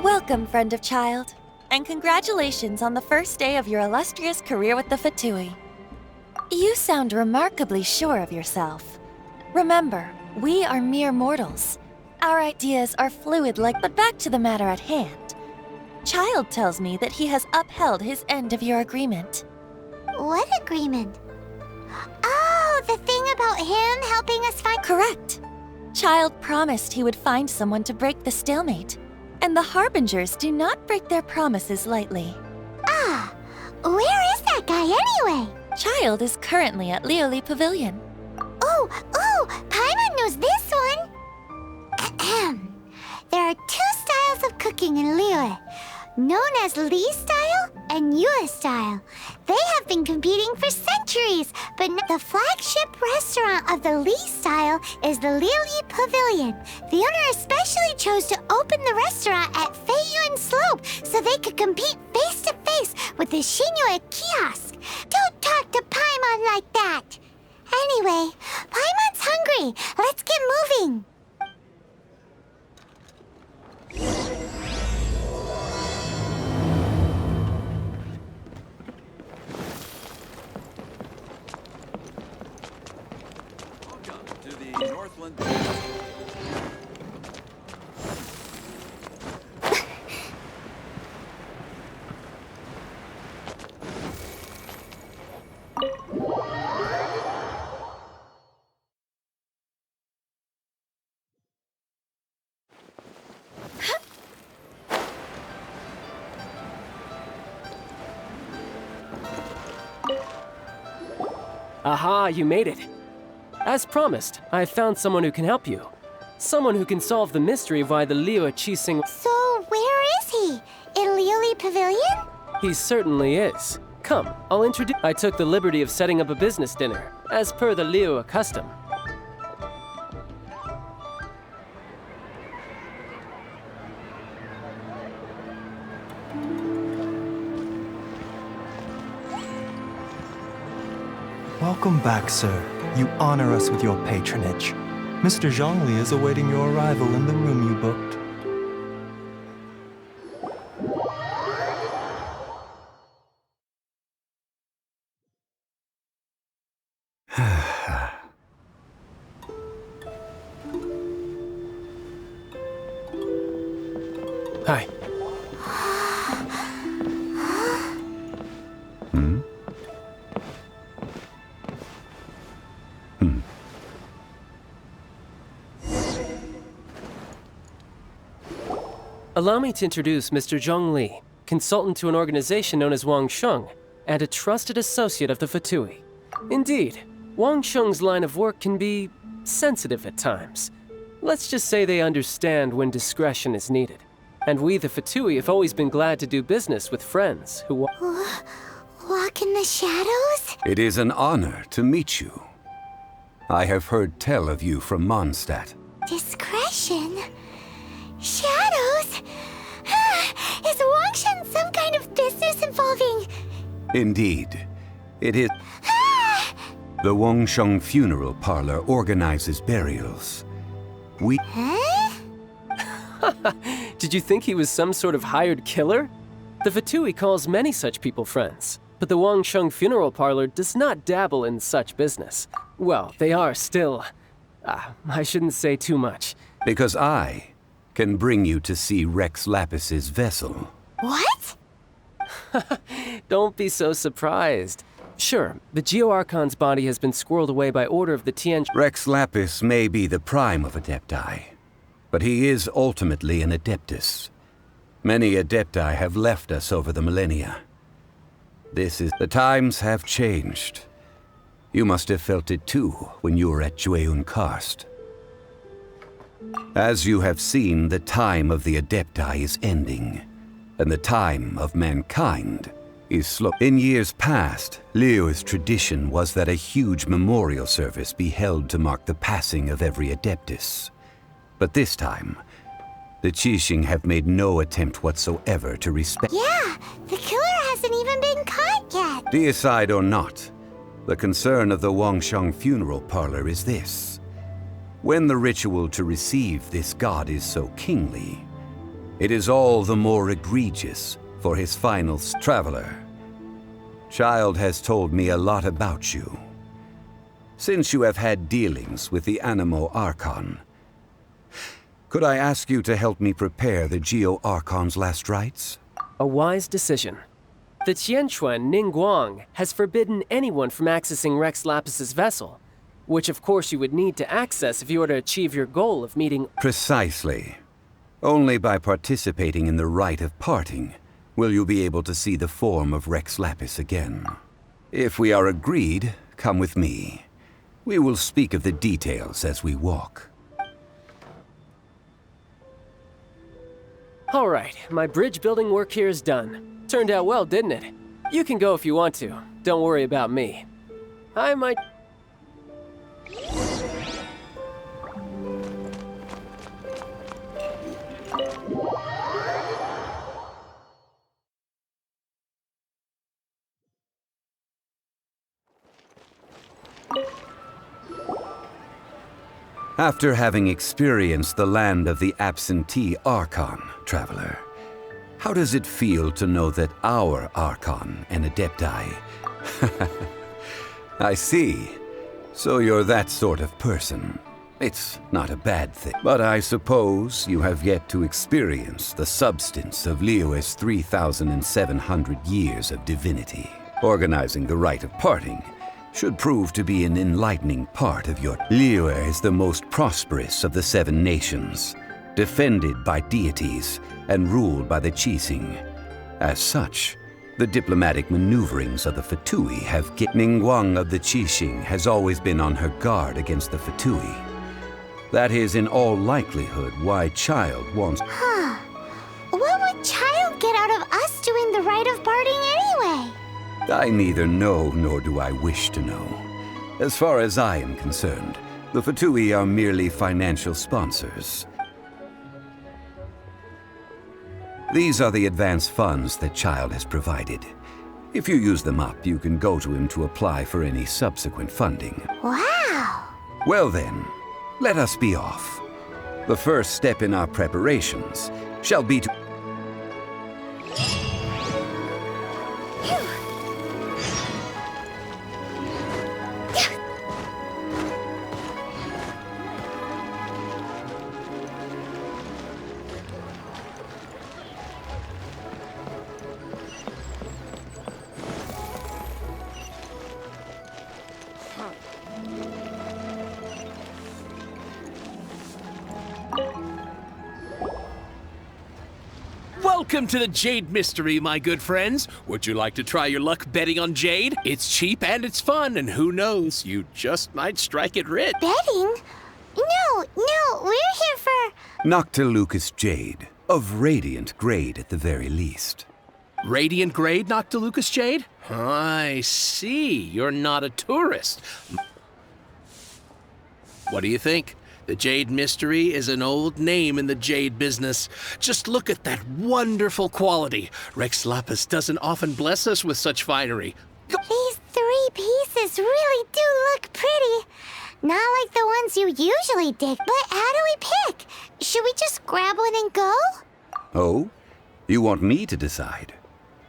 Welcome, friend of child, and congratulations on the first day of your illustrious career with the Fatui. You sound remarkably sure of yourself. Remember, we are mere mortals. Our ideas are fluid but back to the matter at hand. Child tells me that he has upheld his end of your agreement. What agreement? Oh, the thing about him helping us find— Correct. Child promised he would find someone to break the stalemate. And the Harbingers do not break their promises lightly. Ah, where is that guy anyway? Child is currently at Lioli Pavilion. Oh, Paimon knows this one! Ahem. There are two styles of cooking in Lioli, known as Li style and Yue style. They have been competing for centuries, but the flagship restaurant of the Li style is the Lioli Pavilion. The owner especially chose to open the restaurant at Feiyuan Slope so they could compete face to face with the Shinyue kiosk. Don't talk to Paimon like that! Anyway, Paimon's hungry. Let's get moving. Northland. Aha, you made it. As promised, I found someone who can help you. Someone who can solve the mystery of why the Liu Qixing— So, where is he? In Lioli Pavilion? He certainly is. Come, I'll introduce— I took the liberty of setting up a business dinner, as per the Liu custom. Welcome back, sir. You honor us with your patronage. Mr. Zhongli is awaiting your arrival in the room you booked. Hi. Allow me to introduce Mr. Zhong Li, consultant to an organization known as Wang Sheng, and a trusted associate of the Fatui. Indeed, Wang Sheng's line of work can be sensitive at times. Let's just say they understand when discretion is needed. And we, the Fatui, have always been glad to do business with friends who Walk in the shadows? It is an honor to meet you. I have heard tell of you from Mondstadt. Discretion? Shadows? Is Wangshan some kind of business involving— Indeed, it is. The Wangsheng Funeral Parlor organizes burials. We— Huh? Did you think he was some sort of hired killer? The Fatui calls many such people friends, but the Wangsheng Funeral Parlor does not dabble in such business. Well, they are still— I shouldn't say too much. Because I can bring you to see Rex Lapis's vessel. What? Don't be so surprised. Sure, the Geo-Archon's body has been squirreled away by order of the Tian— Rex Lapis may be the prime of Adepti, but he is ultimately an Adeptus. Many Adepti have left us over the millennia. The times have changed. You must have felt it too when you were at Jueyun Karst. As you have seen, the time of the Adepti is ending, and the time of mankind is slow. In years past, Liyue's tradition was that a huge memorial service be held to mark the passing of every Adeptus. But this time, the Qixing have made no attempt whatsoever to respect. Yeah, the killer hasn't even been caught yet. Deicide or not, the concern of the Wangsheng funeral parlor is this. When the ritual to receive this god is so kingly, it is all the more egregious for his final traveler. Child has told me a lot about you. Since you have had dealings with the Animo Archon, could I ask you to help me prepare the Geo Archon's last rites? A wise decision. The Tianquan Ningguang has forbidden anyone from accessing Rex Lapis's vessel, which of course you would need to access if you were to achieve your goal of meeting— Precisely. Only by participating in the rite of parting will you be able to see the form of Rex Lapis again. If we are agreed, come with me. We will speak of the details as we walk. All right, my bridge building work here is done. Turned out well, didn't it? You can go if you want to. Don't worry about me. I might— After having experienced the land of the absentee Archon, traveler, how does it feel to know that our Archon and Adepti— I see. So you're that sort of person. It's not a bad thing. But I suppose you have yet to experience the substance of Liyue's 3,700 years of divinity. Organizing the rite of parting should prove to be an enlightening part of your— Liyue is the most prosperous of the 7 nations, defended by deities and ruled by the Qixing. As such, the diplomatic maneuverings of the Fatui have— Ningguang of the Qixing has always been on her guard against the Fatui. That is in all likelihood why Child wants— Huh. What would Child get out of us doing the rite of parting anyway? I neither know nor do I wish to know. As far as I am concerned, the Fatui are merely financial sponsors. These are the advance funds that Child has provided. If you use them up, you can go to him to apply for any subsequent funding. Wow. Well then, let us be off. The first step in our preparations shall be to— Welcome to the Jade Mystery, my good friends. Would you like to try your luck betting on Jade? It's cheap and it's fun, and who knows, you just might strike it rich. Betting? No, we're here for— Noctilucous Jade, of radiant grade at the very least. Radiant grade, Noctilucous Jade? I see. You're not a tourist. What do you think? The Jade Mystery is an old name in the jade business. Just look at that wonderful quality. Rex Lapis doesn't often bless us with such finery. These 3 pieces really do look pretty. Not like the ones you usually dig, but how do we pick? Should we just grab one and go? Oh? You want me to decide?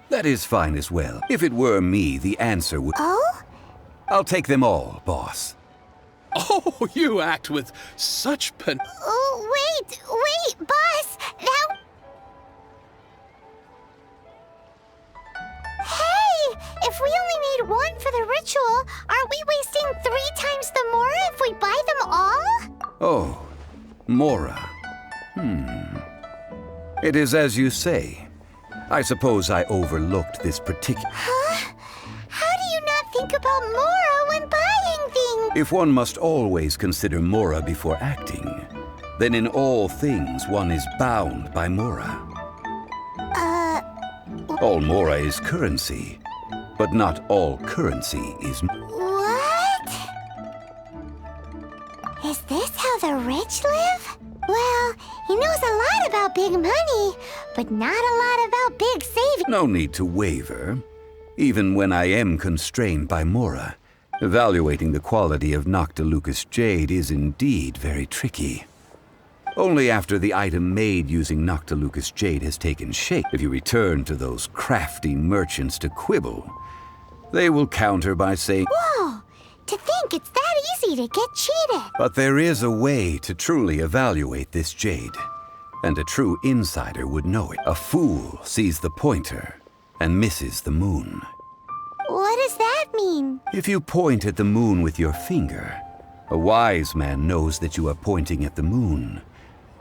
That is fine as well. If it were me, the answer would— Oh? I'll take them all, boss. Oh, you act with such Oh, wait, boss. That— Hey! If we only need one for the ritual, aren't we wasting 3 times the Mora if we buy them all? Oh, Mora. It is as you say. I suppose I overlooked this particular— Huh? How do you not think about Mora when buying things? If one must always consider Mora before acting, then in all things one is bound by Mora. All Mora is currency, but not all currency is... What? Is this how the rich live? Well, he knows a lot about big money, but not a lot about big savings. No need to waver. Even when I am constrained by Mora, evaluating the quality of Noctilucous jade is indeed very tricky. Only after the item made using Noctilucous jade has taken shape, if you return to those crafty merchants to quibble, they will counter by saying, Whoa! To think it's that easy to get cheated. but there is a way to truly evaluate this jade, and a true insider would know it. A fool sees the pointer and misses the moon. What does that mean? If you point at the moon with your finger, a wise man knows that you are pointing at the moon,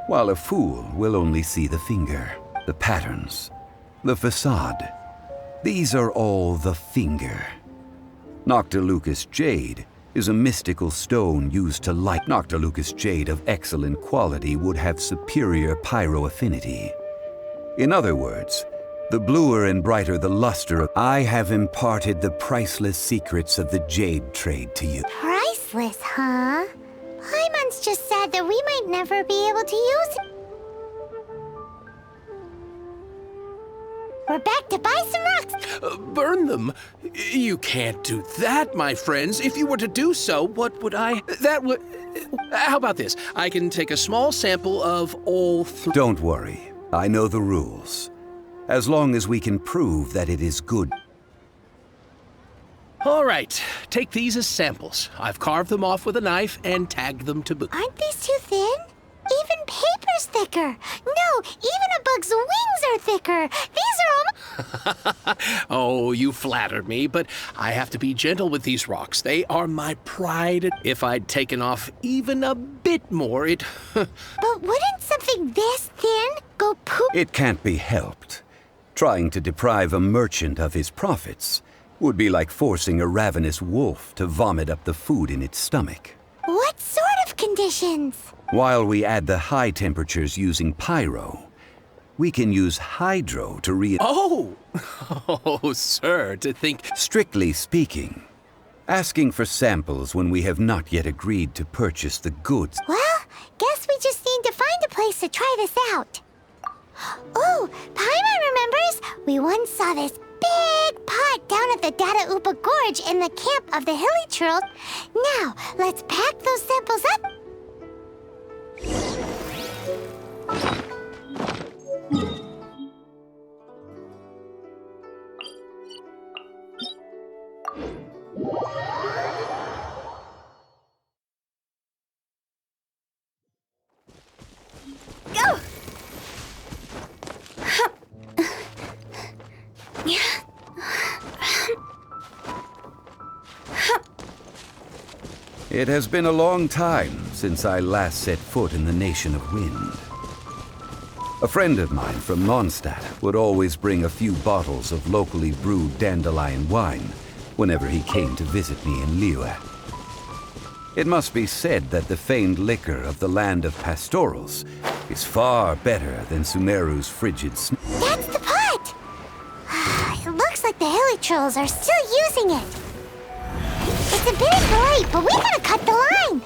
while a fool will only see the finger, the patterns, the facade. These are all the finger. Noctilucous jade is a mystical stone used to light. Noctilucous jade of excellent quality would have superior pyro affinity. In other words, the bluer and brighter the luster of... I have imparted the priceless secrets of the jade trade to you. Priceless, huh? Paimon's just sad that we might never be able to use it. We're back to buy some rocks. Burn them? You can't do that, my friends. If you were to do so, what would I... That would... How about this? I can take a small sample of all three... Don't worry. I know the rules. As long as we can prove that it is good. All right, take these as samples. I've carved them off with a knife and tagged them to boot. Aren't these too thin? Even paper's thicker. No, even a bug's wings are thicker. These are all... Oh, you flatter me, but I have to be gentle with these rocks. They are my pride. If I'd taken off even a bit more, it... But wouldn't something this thin go poop? It can't be helped. Trying to deprive a merchant of his profits would be like forcing a ravenous wolf to vomit up the food in its stomach. What sort of conditions? While we add the high temperatures using pyro, we can use hydro to Oh, sir, to think... Strictly speaking, asking for samples when we have not yet agreed to purchase the goods. Well, guess we just need to find a place to try this out. Oh, Paimon remembers we once saw this big pot down at the Data Upa Gorge in the camp of the Hilly Churls. Now, let's pack those samples up. Go! It has been a long time since I last set foot in the Nation of Wind. A friend of mine from Mondstadt would always bring a few bottles of locally brewed dandelion wine whenever he came to visit me in Liyue. It must be said that the famed liquor of the land of pastorals is far better than Sumeru's frigid snow. That's the pot! It looks like the Hilly Trolls are still using it. It's a bit late, but we gotta cut the line.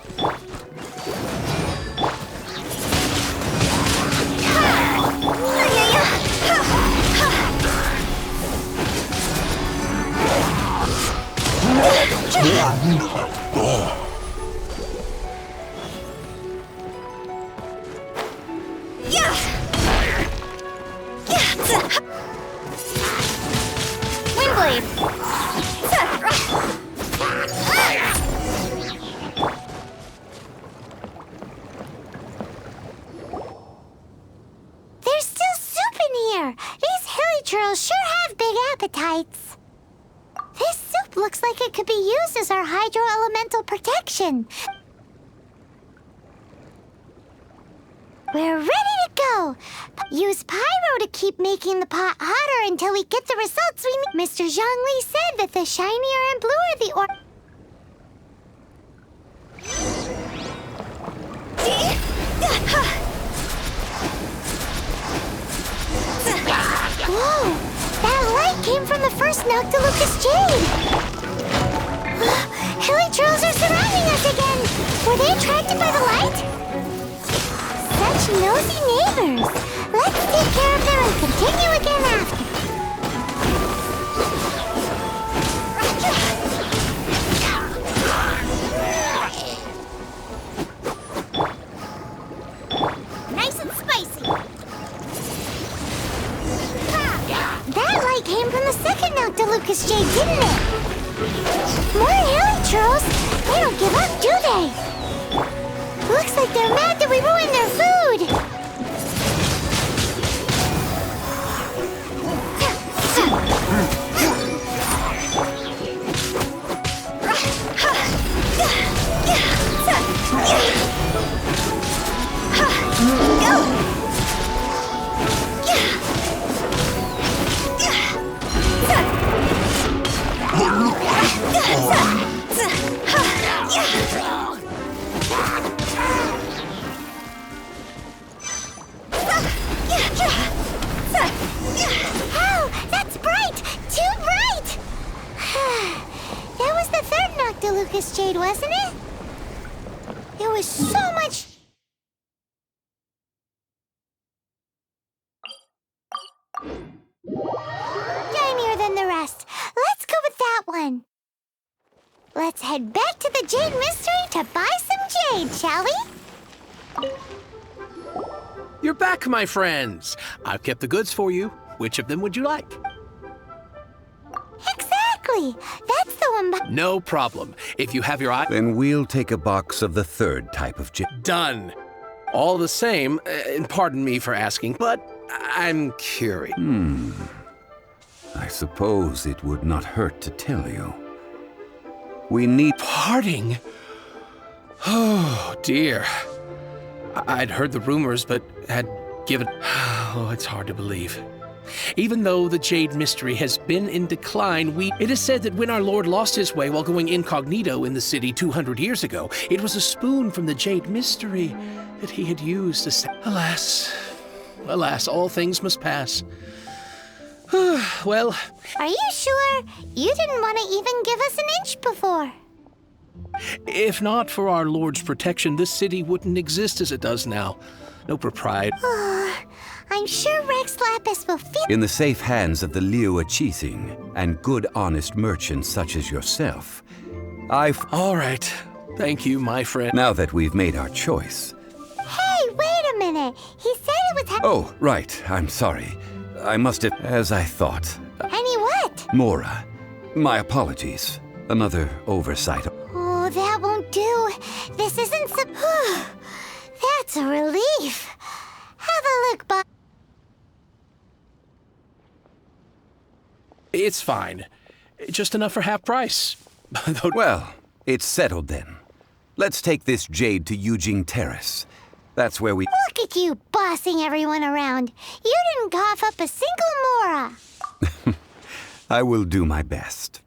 Windblade. There's still soup in here. These Hilly Churls sure have big appetites. This soup looks like it could be used as our hydro-elemental protection. We're ready to go. Use pyro to keep making the pot hotter until we get the results we need. Mr. Zhongli said that the shinier and bluer the ore... on the first Noctilucous Jade! Helichurls are surrounding us again! Were they attracted by the light? Such nosy neighbors! Let's take care of them and continue again after. Nice and spicy! That light came from the second Noctilucous Jade, didn't it? More Helichurls! They don't give up, do they? Looks like they're mad that we ruined their food! Oh, that's bright! Too bright! That was the third Noctilucous Jade, wasn't it? There was so much... tinier than the rest. Let's go with that one. Let's head back to the Jade Mystery to buy some jade, shall we? You're back, my friends. I've kept the goods for you. Which of them would you like? Exactly! That's the one No problem. If you have your eye... Then we'll take a box of the third type of jade. Done. All the same, and pardon me for asking, but I'm curious. I suppose it would not hurt to tell you. We need... Parting? Oh, dear. I'd heard the rumors, but had given... Oh, it's hard to believe. Even though the Jade Mystery has been in decline, it is said that when our Lord lost his way while going incognito in the city 200 years ago, it was a spoon from the Jade Mystery that he had used to say... Alas, all things must pass. Well... Are you sure? You didn't want to even give us an inch before. If not for our Lord's protection, this city wouldn't exist as it does now. No propriety. I'm sure Rex Lapis will feel... In the safe hands of the Liu Chising and good, honest merchants such as yourself, All right. Thank you, my friend. Now that we've made our choice... Hey, wait a minute! He said it was... Oh, right. I'm sorry. I must have... As I thought. Any what? Mora. My apologies. Another oversight. Oh, that won't do. This isn't That's a relief. Have a look, Bob. It's fine. Just enough for half price. Well, it's settled then. Let's take this jade to Yujing Terrace. That's where we... Look at you bossing everyone around. You didn't cough up a single Mora. I will do my best.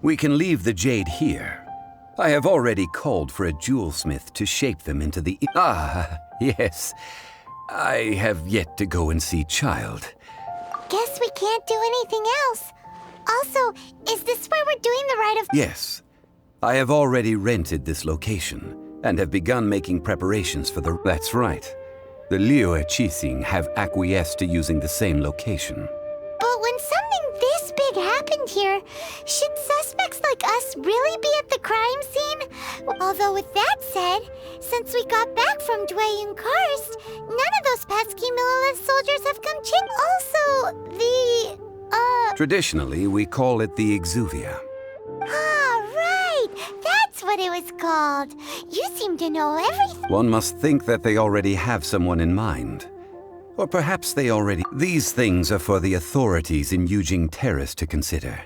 We can leave the jade here. I have already called for a jewelsmith to shape them into the... Ah, yes. I have yet to go and see Child. Guess we can't do anything else. Also, is this where we're doing the rite of... Yes. I have already rented this location and have begun making preparations for the... That's right. The Liu Chising have acquiesced to using the same location. But when something this big happened here, should suspects like us really be at the crime scene? Although with that said, since we got back from Dwayne Karst, none of those pesky Millilith soldiers have come check. Also, Traditionally, we call it the exuvia. Ah, right! That's what it was called. You seem to know everything. One must think that they already have someone in mind. Or perhaps they already... These things are for the authorities in Eugene Terrace to consider.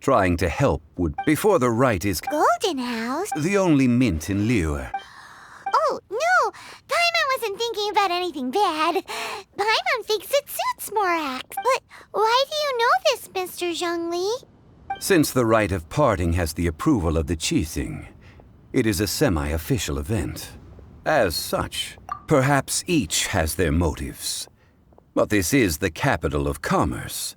Trying to help would... Before the rite is... Golden House? The only mint in Liyue. Oh, no! Paimon wasn't thinking about anything bad. Paimon thinks it suits Morax. But why do you know this, Mr. Zhongli? Since the rite of parting has the approval of the Qixing, it is a semi-official event. As such, perhaps each has their motives. But this is the capital of commerce.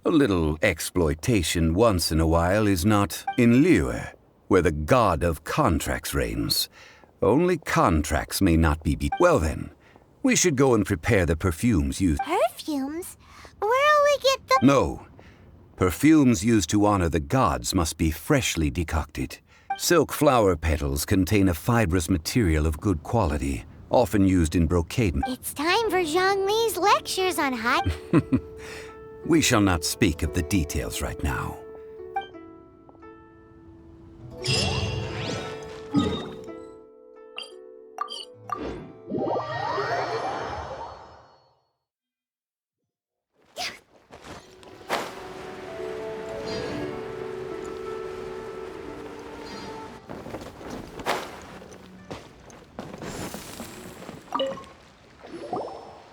A little exploitation once in a while is not in Liyue, where the god of contracts reigns. Only contracts may not be beat. Well then, we should go and prepare the perfumes used. Perfumes? Where'll we get the... No. Perfumes used to honor the gods must be freshly decocted. Silk flower petals contain a fibrous material of good quality, often used in brocade. It's time for Zhongli's lectures on hot... We shall not speak of the details right now.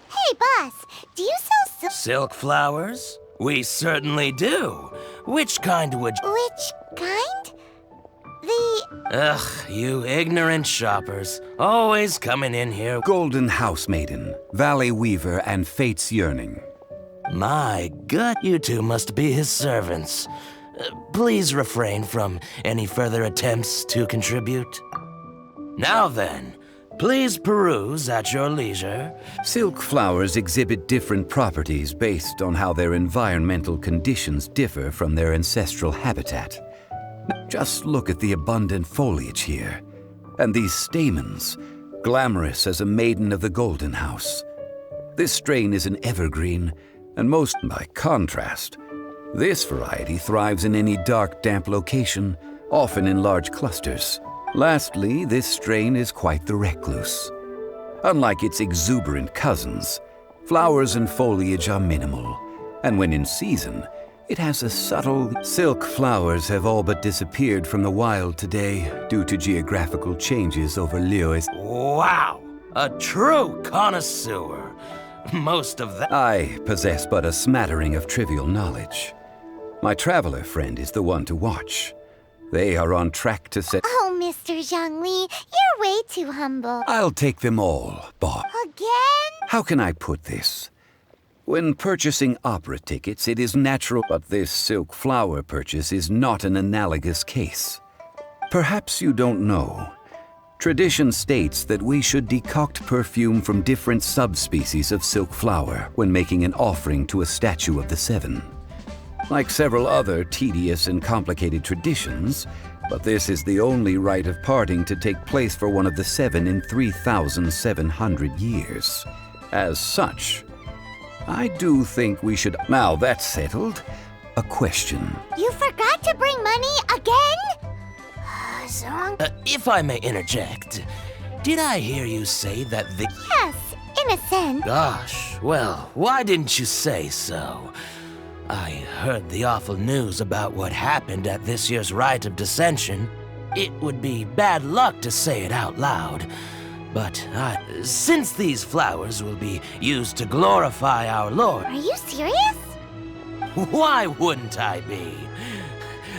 Hey, boss, do you sell Silk flowers? We certainly do. Which kind would you... Which kind? The... Ugh, you ignorant shoppers. Always coming in here. Golden House Maiden, Valley Weaver, and Fate's Yearning. My gut, you two must be his servants. Please refrain from any further attempts to contribute. Now then, please peruse at your leisure. Silk flowers exhibit different properties based on how their environmental conditions differ from their ancestral habitat. Just look at the abundant foliage here, and these stamens, glamorous as a maiden of the Golden House. This strain is an evergreen, and most by contrast. This variety thrives in any dark, damp location, often in large clusters. Lastly, this strain is quite the recluse. Unlike its exuberant cousins, flowers and foliage are minimal, and when in season, it has a subtle... Silk flowers have all but disappeared from the wild today due to geographical changes over Liyue's... Wow! A true connoisseur. Most of that... I possess but a smattering of trivial knowledge. My traveler friend is the one to watch. They are on track to set... Oh, Mr. Zhongli, you're way too humble. I'll take them all, Bob. Again? How can I put this? When purchasing opera tickets, it is natural, but this silk flower purchase is not an analogous case. Perhaps you don't know. Tradition states that we should decoct perfume from different subspecies of silk flower when making an offering to a statue of the Seven. Like several other tedious and complicated traditions, but this is the only rite of parting to take place for one of the Seven in 3,700 years. As such, I do think we should... Now that's settled, a question. You forgot to bring money again? Zhong... If I may interject, did I hear you say that the... Yes, in a sense. Gosh, well, why didn't you say so? I heard the awful news about what happened at this year's Rite of Dissension. It would be bad luck to say it out loud. But since these flowers will be used to glorify our Lord... Are you serious? Why wouldn't I be?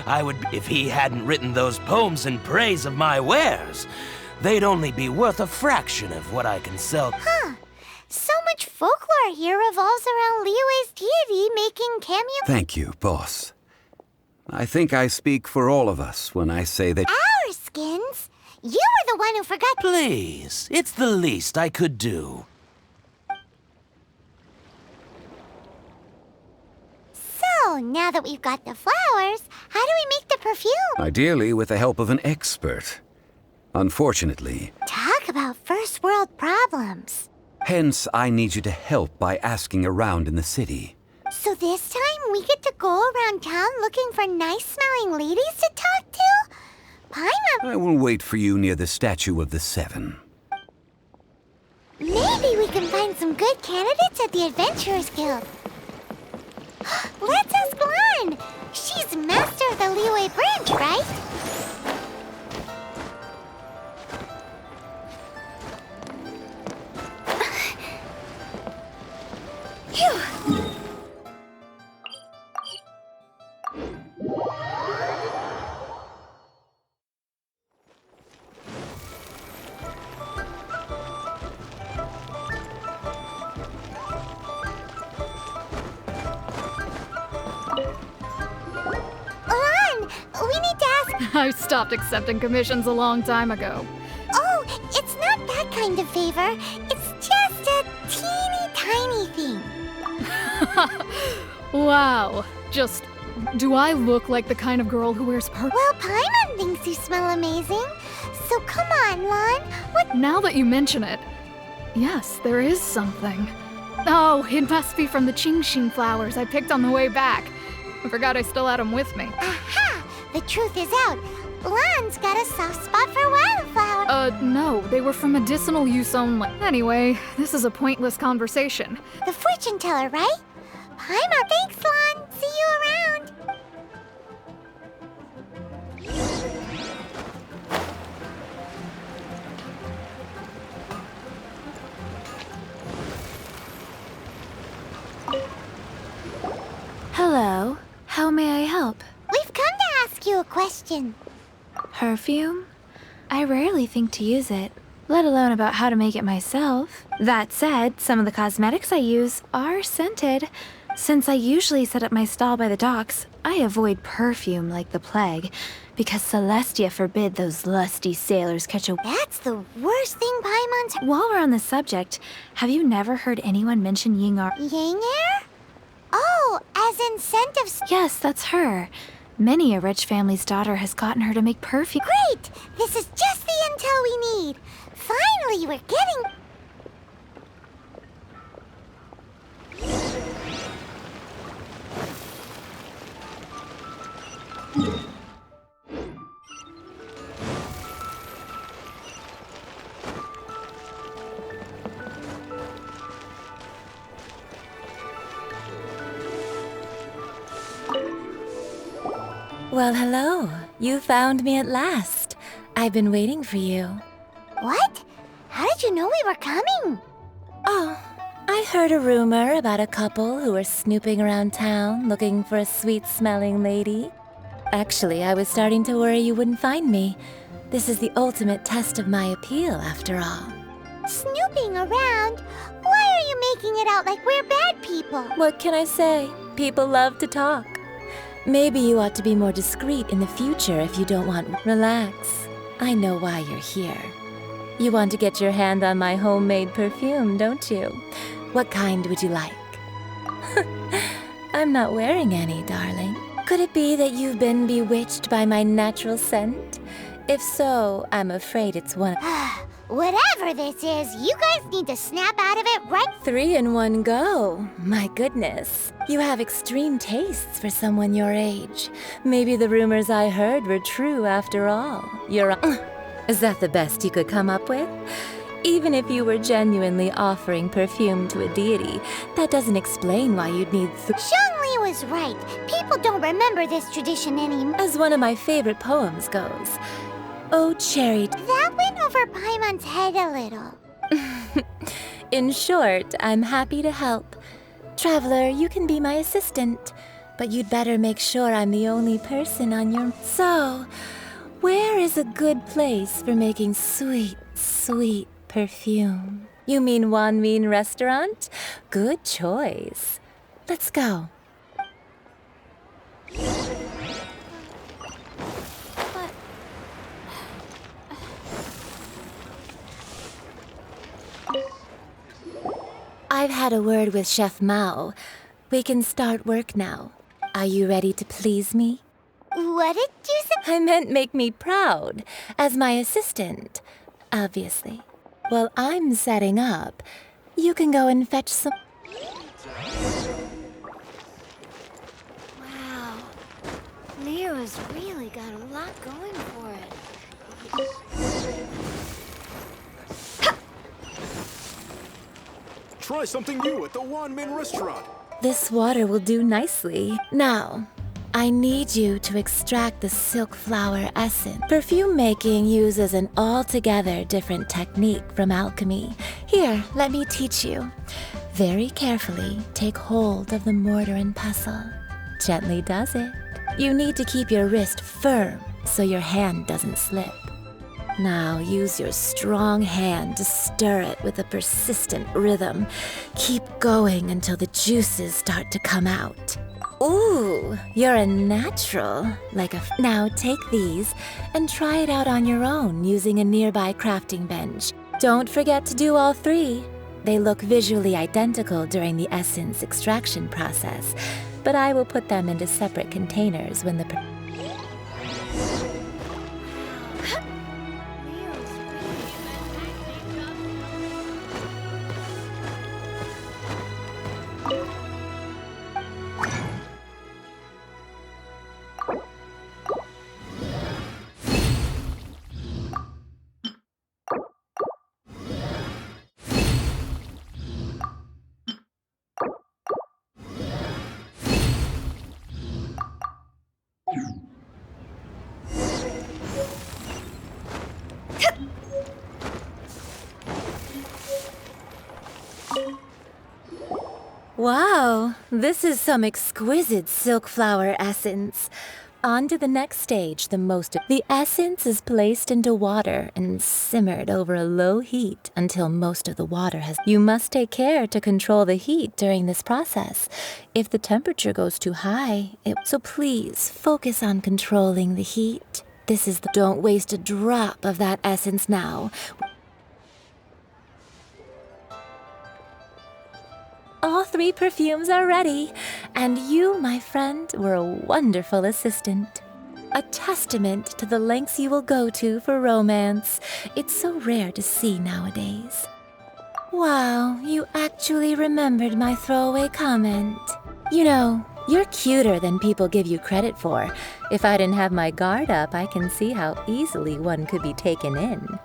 I would if he hadn't written those poems in praise of my wares. They'd only be worth a fraction of what I can sell. Huh. So much folklore here revolves around Liyue's deity making cameo... Thank you, boss. I think I speak for all of us when I say that... Our skins? You were the one who forgot... Please, it's the least I could do. So, now that we've got the flowers, how do we make the perfume? Ideally with the help of an expert. Unfortunately... Talk about first world problems. Hence, I need you to help by asking around in the city. So this time we get to go around town looking for nice-smelling ladies to talk to? Paimon... I will wait for you near the statue of the Seven. Maybe we can find some good candidates at the Adventurers Guild. Let's ask Lan! She's master of the Liyue branch, right? Phew! I stopped accepting commissions a long time ago. Oh, it's not that kind of favor. It's just a teeny tiny thing. Wow. Just, do I look like the kind of girl who wears purple? Well, Paimon thinks you smell amazing. So come on, Lan. What? Now that you mention it, yes, there is something. Oh, it must be from the Genshin flowers I picked on the way back. I forgot I still had them with me. Aha! The truth is out. Lan's got a soft spot for wildflower. No, they were for medicinal use only. Anyway, this is a pointless conversation. The fortune teller, right? Paimon, thanks, Lan. See you around. Hello. How may I help? We've come to ask you a question. Perfume? I rarely think to use it, let alone about how to make it myself. That said, some of the cosmetics I use are scented. Since I usually set up my stall by the docks, I avoid perfume like the plague, because Celestia forbid those lusty sailors catch a... That's the worst thing Paimon's... While we're on the subject, have you never heard anyone mention Yingar? Yingar? Oh, as incentives. Yes, that's her. Many a rich family's daughter has gotten her to make perfume. Great! This is just the intel we need. Finally, we're getting... Well, hello. You found me at last. I've been waiting for you. What? How did you know we were coming? Oh, I heard a rumor about a couple who were snooping around town looking for a sweet-smelling lady. Actually, I was starting to worry you wouldn't find me. This is the ultimate test of my appeal, after all. Snooping around? Why are you making it out like we're bad people? What can I say? People love to talk. Maybe you ought to be more discreet in the future if you don't want... Relax. I know why you're here. You want to get your hand on my homemade perfume, don't you? What kind would you like? I'm not wearing any, darling. Could it be that you've been bewitched by my natural scent? If so, I'm afraid it's one... Whatever this is, you guys need to snap out of it right... 3 in 1 go. My goodness. You have extreme tastes for someone your age. Maybe the rumors I heard were true after all. Is that the best you could come up with? Even if you were genuinely offering perfume to a deity, that doesn't explain why you'd need... Zhongli was right. People don't remember this tradition anymore. As one of my favorite poems goes, oh, cherry... That went over Paimon's head a little. In short, I'm happy to help. Traveler, you can be my assistant, but you'd better make sure I'm the only person on your... So, where is a good place for making sweet, sweet perfume? You mean Wanmin Restaurant? Good choice. Let's go. I've had a word with Chef Mao. We can start work now. Are you ready to please me? What did you say? I meant make me proud, as my assistant, obviously. While I'm setting up, you can go and fetch some... Leo's really got a lot going for it. Try something new at the Wanmin restaurant. This water will do nicely. Now, I need you to extract the silk flower essence. Perfume making uses an altogether different technique from alchemy. Here, let me teach you. Very carefully, take hold of the mortar and pestle. Gently does it. You need to keep your wrist firm so your hand doesn't slip. Now use your strong hand to stir it with a persistent rhythm. Keep going until the juices start to come out. Ooh, you're a natural. Now take these and try it out on your own using a nearby crafting bench. Don't forget to do all three. They look visually identical during the essence extraction process, but I will put them into separate containers when the Wow, this is some exquisite silk flower essence. On to the next stage, the essence is placed into water and simmered over a low heat until most of the water has. You must take care to control the heat during this process. If the temperature goes too high, so please focus on controlling the heat. Don't waste a drop of that essence now. All three perfumes are ready, and you, my friend, were a wonderful assistant. A testament to the lengths you will go to for romance. It's so rare to see nowadays. Wow, you actually remembered my throwaway comment. You know, you're cuter than people give you credit for. If I didn't have my guard up, I can see how easily one could be taken in.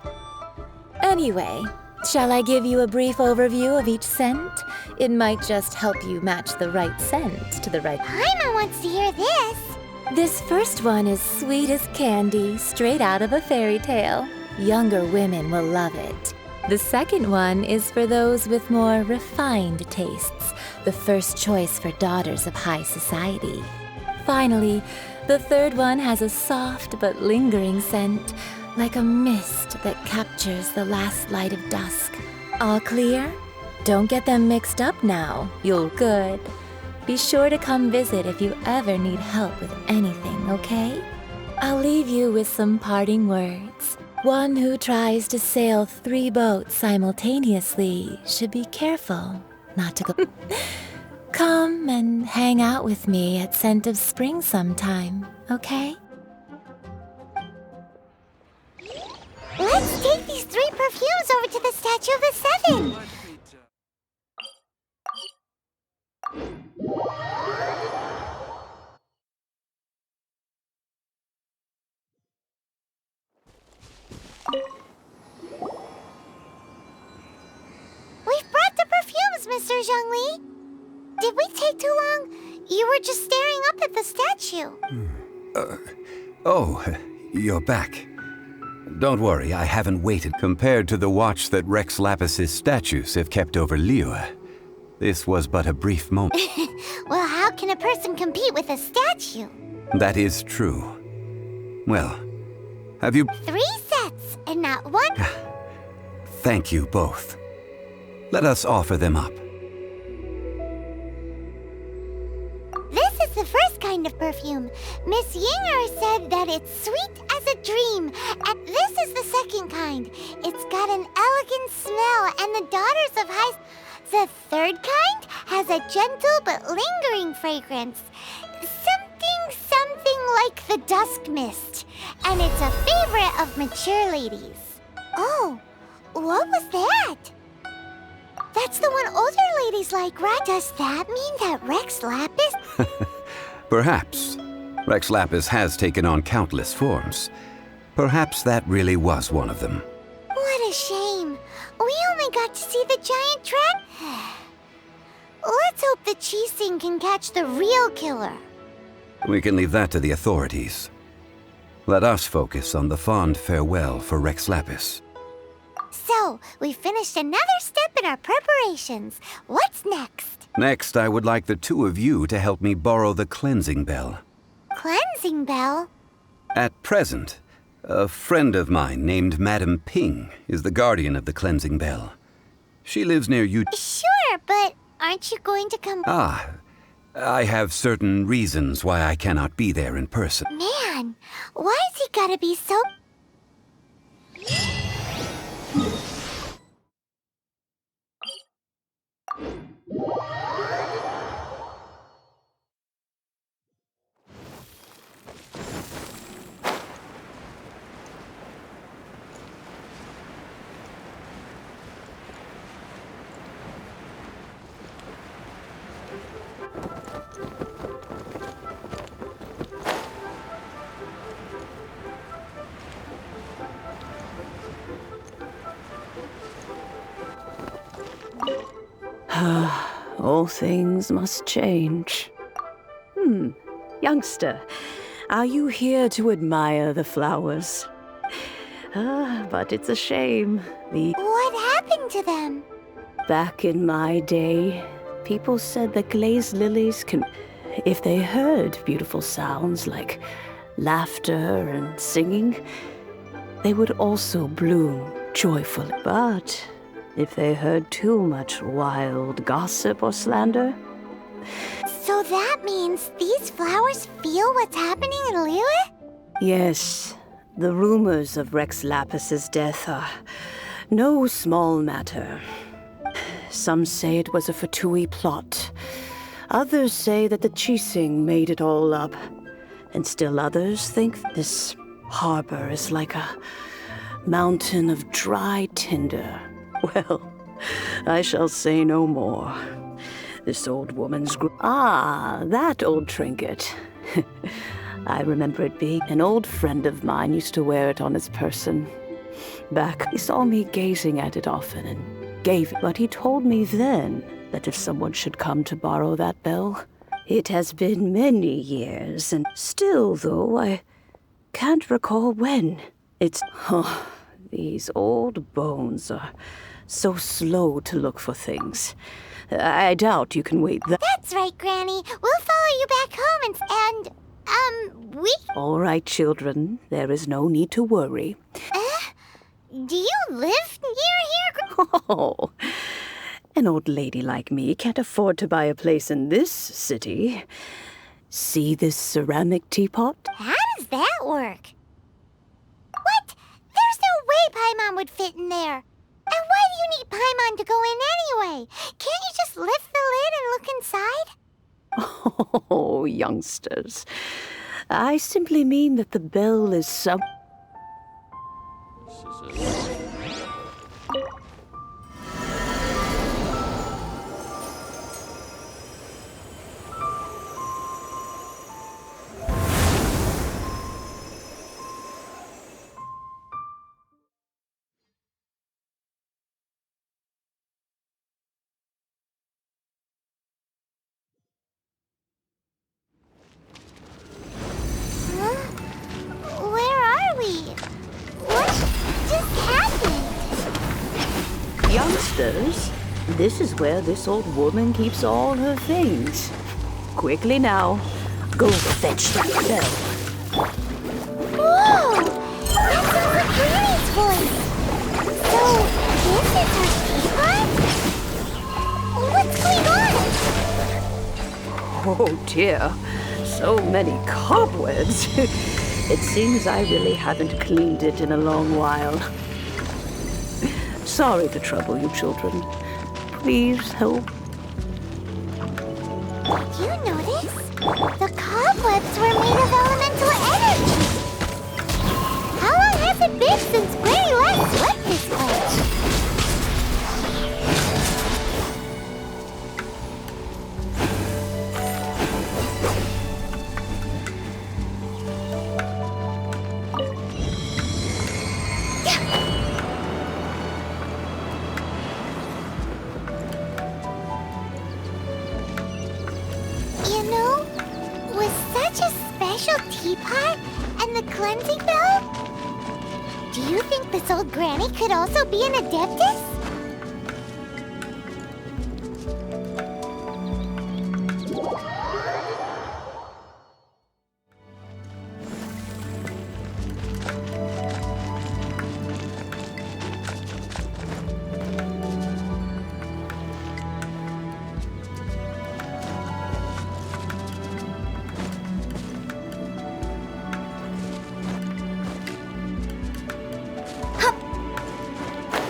Anyway, shall I give you a brief overview of each scent? It might just help you match the right scent to the right... Paimon wants to hear this. This first one is sweet as candy, straight out of a fairy tale. Younger women will love it. The second one is for those with more refined tastes, the first choice for daughters of high society. Finally, the third one has a soft but lingering scent, like a mist that captures the last light of dusk. All clear? Don't get them mixed up now. You'll good. Be sure to come visit if you ever need help with anything, okay? I'll leave you with some parting words. One who tries to sail 3 boats simultaneously should be careful not to go... Come and hang out with me at Scent of Spring sometime, okay? Let's take these 3 perfumes over to the Statue of the Seven. We've brought the perfumes, Mr. Zhongli. Did we take too long? You were just staring up at the statue. Oh, you're back. Don't worry, I haven't waited. Compared to the watch that Rex Lapis's statues have kept over Liyue, this was but a brief moment. Well, how can a person compete with a statue? That is true. Well, have you... 3 sets, and not 1... Thank you both. Let us offer them up. This is the first kind of perfume. Miss Yinger said that it's sweet as a dream. And this is the second kind. It's got an elegant smell, and the Daughters of High... The third kind has a gentle but lingering fragrance. Something like the dusk mist. And it's a favorite of mature ladies. Oh, what was that? That's the one older ladies like, right? Does that mean that Rex Lapis... Perhaps. Rex Lapis has taken on countless forms. Perhaps that really was one of them. What a shame. We only got to see the giant dragon. Let's hope the Chising can catch the real killer. We can leave that to the authorities. Let us focus on the fond farewell for Rex Lapis. So, we finished another step in our preparations. What's next? Next, I would like the two of you to help me borrow the cleansing bell. Cleansing bell? At present, a friend of mine named Madame Ping is the guardian of the cleansing bell. She lives near you. Sure, but aren't you going to come? I have certain reasons why I cannot be there in person. Man, why's he gotta be so... All things must change. Youngster, are you here to admire the flowers? But it's a shame. What happened to them? Back in my day, people said that glazed lilies can... If they heard beautiful sounds like laughter and singing, they would also bloom joyfully. But if they heard too much wild gossip or slander... So that means these flowers feel what's happening in Liyue? Yes, the rumors of Rex Lapis's death are no small matter. Some say it was a Fatui plot. Others say that the Chising made it all up. And still others think this harbor is like a mountain of dry tinder. Well, I shall say no more. This old woman's that old trinket. I remember it being an old friend of mine used to wear it on his person. Back, he saw me gazing at it often and gave it. But he told me then that if someone should come to borrow that bell, it has been many years, and still, though, I can't recall when. These old bones are so slow to look for things. I doubt you can wait That's right, Granny. We'll follow you back home and we... All right, children. There is no need to worry. Do you live near here? Oh, an old lady like me can't afford to buy a place in this city. See this ceramic teapot? How does that work? What? There's no way Paimon would fit in there. And why do you need Paimon to go in anyway? Can't you just lift the lid and look inside? Oh, youngsters. I simply mean that the bell is some... Youngsters, this is where this old woman keeps all her things. Quickly now, go fetch that bell. Whoa! That sounds like Granny's voice! So, this is her teapot? What's going on? Oh dear, so many cobwebs. It seems I really haven't cleaned it in a long while. Sorry to trouble you, children. Please help. Did you notice? The cobwebs were made of elemental energy. How long has it been since Granny last swept this place? teapot and the cleansing bell? Do you think this old granny could also be an adeptus?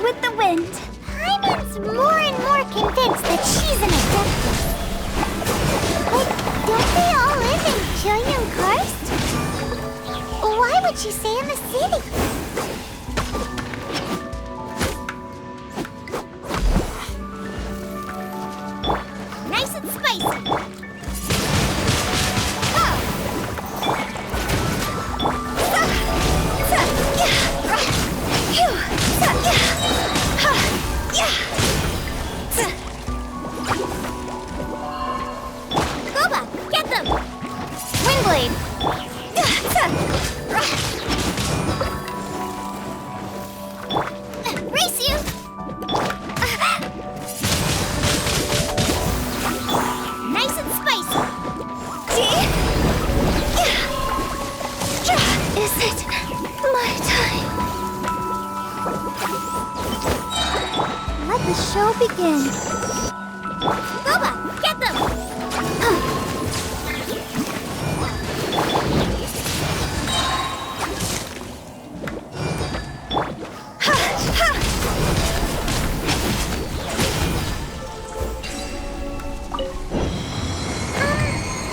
With the wind. Hyman's more and more convinced that she's an adeptus. But don't they all live in Cheongsam Karst? Why would she stay in the city? Nice and spicy. Boba, get them! Windblade! Race you! Nice and spicy! Is it my time? Let the show begin. Boba, get them!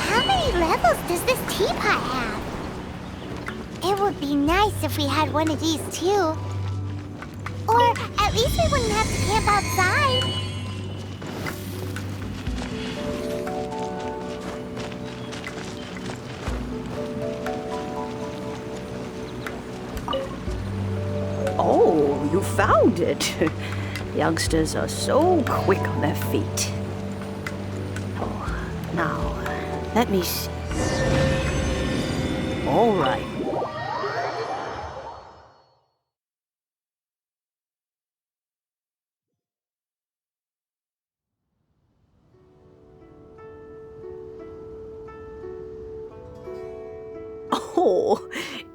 How many levels does this teapot have? It would be nice if we had one of these too. Or at least we wouldn't have to camp outside. Oh, you found it. Youngsters are so quick on their feet. Oh, now, let me see. All right. Oh,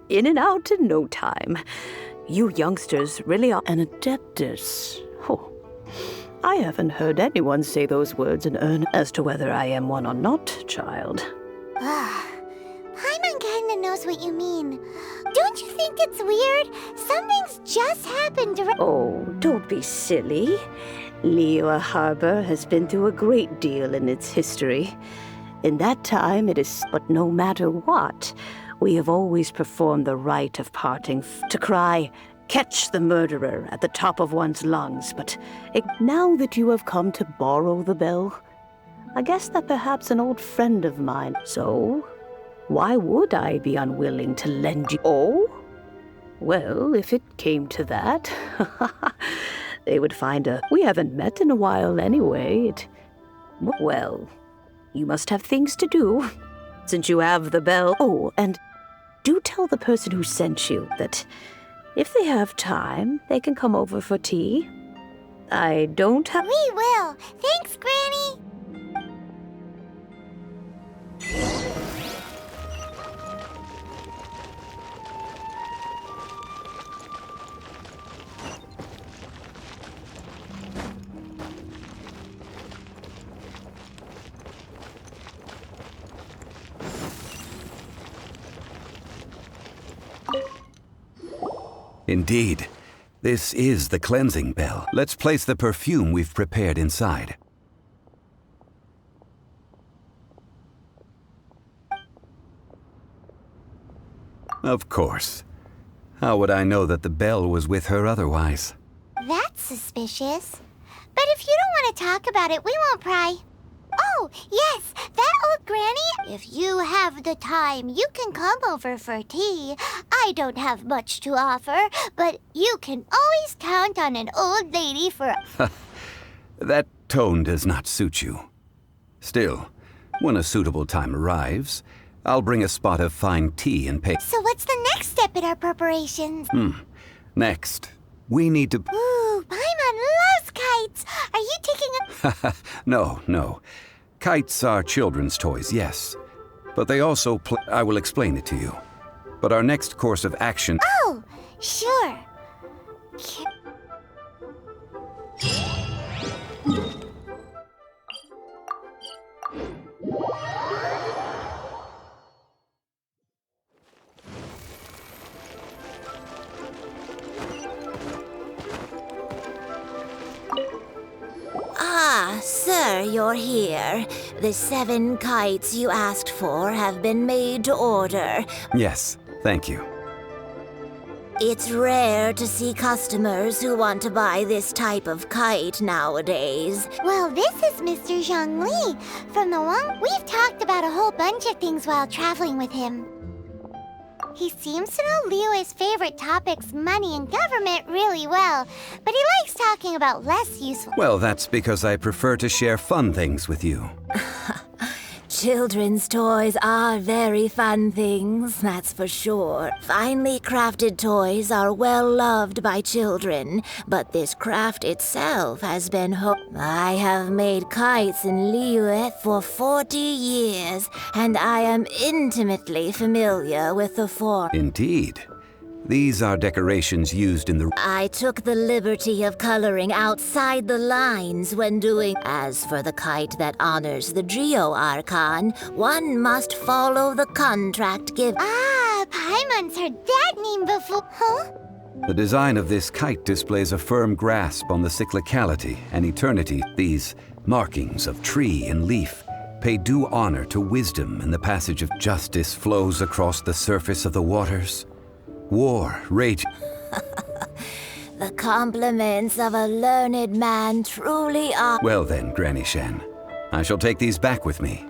in and out in no time. You youngsters really are an adeptus. Oh, I haven't heard anyone say those words in earnest as to whether I am one or not, child. Paimon kinda knows what you mean. Don't you think it's weird? Something's just happened Oh, don't be silly. Liyue Harbor has been through a great deal in its history. In that time, it is... But no matter what, we have always performed the rite of parting to cry, "Catch the murderer," at the top of one's lungs. But now that you have come to borrow the bell, I guess that perhaps an old friend of mine... So, why would I be unwilling to lend you... Oh? Well, if it came to that, they would find a... We haven't met in a while anyway. Well, you must have things to do, since you have the bell. Oh, and do tell the person who sent you that if they have time, they can come over for tea. I don't have... We will. Thanks, Granny. Indeed. This is the cleansing bell. Let's place the perfume we've prepared inside. Of course. How would I know that the bell was with her otherwise? That's suspicious. But if you don't want to talk about it, we won't pry. Oh, yes, that old granny. If you have the time, you can come over for tea. I don't have much to offer, but you can always count on an old lady for... That tone does not suit you. Still, when a suitable time arrives, I'll bring a spot of fine tea and pay. So what's the next step in our preparations? Next, we need to... Ooh, Paimon loves kites! Are you taking a... No. Kites are children's toys, yes. But they also I will explain it to you. But our next course of action... Oh, sure. Ah, sir, you're here. The 7 kites you asked for have been made to order. Yes, thank you. It's rare to see customers who want to buy this type of kite nowadays. Well, this is Mr. Zhongli from the one. We've talked about a whole bunch of things while traveling with him. He seems to know Liyue's favorite topics, money and government, really well, but he likes talking about less useful... Well, that's because I prefer to share fun things with you. Children's toys are very fun things, that's for sure. Finely crafted toys are well loved by children, but this craft itself has been I have made kites in Liyue for 40 years, and I am intimately familiar with the form. Indeed. These are decorations used in the... I took the liberty of coloring outside the lines when doing... As for the kite that honors the Geo Archon, one must follow the contract given. Ah, Paimon's heard that name before. Huh? The design of this kite displays a firm grasp on the cyclicality and eternity. These markings of tree and leaf pay due honor to wisdom, and the passage of justice flows across the surface of the waters. War, rage... The compliments of a learned man truly are... Well then, Granny Shen, I shall take these back with me.